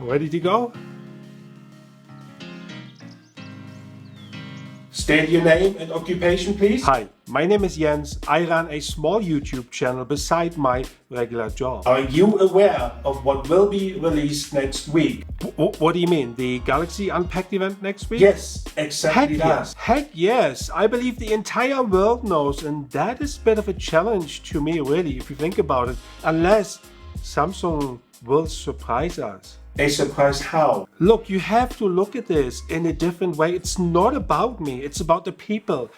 Ready to go? State your name and occupation, please. Hi, my name is Jens. I run a small YouTube channel beside my regular job. Are you aware of what will be released next week? What do you mean? The Galaxy Unpacked event next week? Yes, exactly Heck yes. Heck yes. I believe the entire world knows, and that is a bit of a challenge to me, really, if you think about it. Unless Samsung will surprise us. A surprise how? Look, you have to look at this in a different way. It's not about me. It's about the people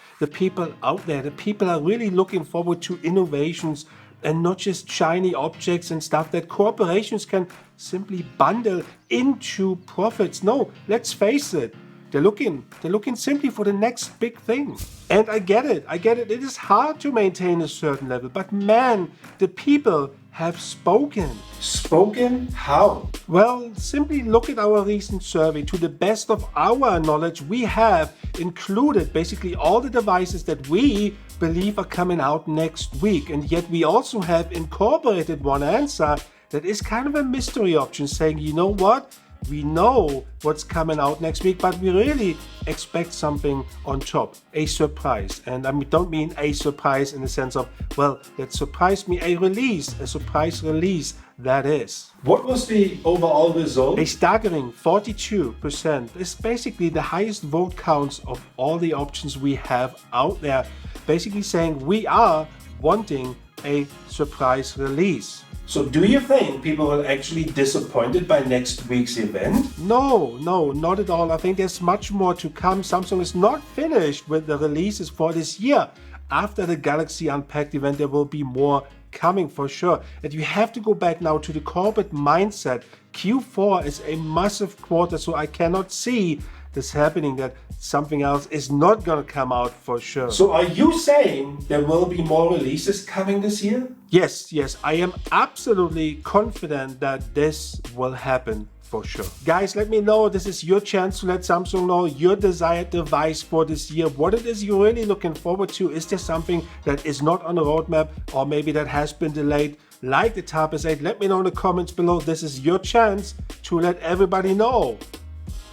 out there. The people are really looking forward to innovations and not just shiny objects and stuff that corporations can simply bundle into profits. No, let's face it. They're looking simply for the next big thing. And I get it. It is hard to maintain a certain level, but man, the people have spoken. Spoken? How? Well, simply look at our recent survey. To the best of our knowledge, we have included basically all the devices that we believe are coming out next week. And yet we also have incorporated one answer that is kind of a mystery option, saying, you know what? We know what's coming out next week, but we really expect something on top, a surprise. And I don't mean a surprise in the sense of, well, that surprised me, a surprise release, that is. What was the overall result? A staggering 42% is basically the highest vote counts of all the options we have out there, basically saying we are wanting a surprise release. So do you think people will actually be disappointed by next week's event? No, not at all. I think there's much more to come. Samsung is not finished with the releases for this year. After the Galaxy Unpacked event, there will be more coming for sure. And you have to go back now to the corporate mindset. Q4 is a massive quarter, so I cannot see this happening, that something else is not going to come out for sure. So are you saying there will be more releases coming this year? Yes, I am absolutely confident that this will happen for sure. Guys, let me know. This is your chance to let Samsung know your desired device for this year, what it is you're really looking forward to. Is there something that is not on the roadmap, or maybe that has been delayed? Like the Tabas 8, let me know in the comments below. This is your chance to let everybody know.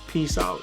Peace out.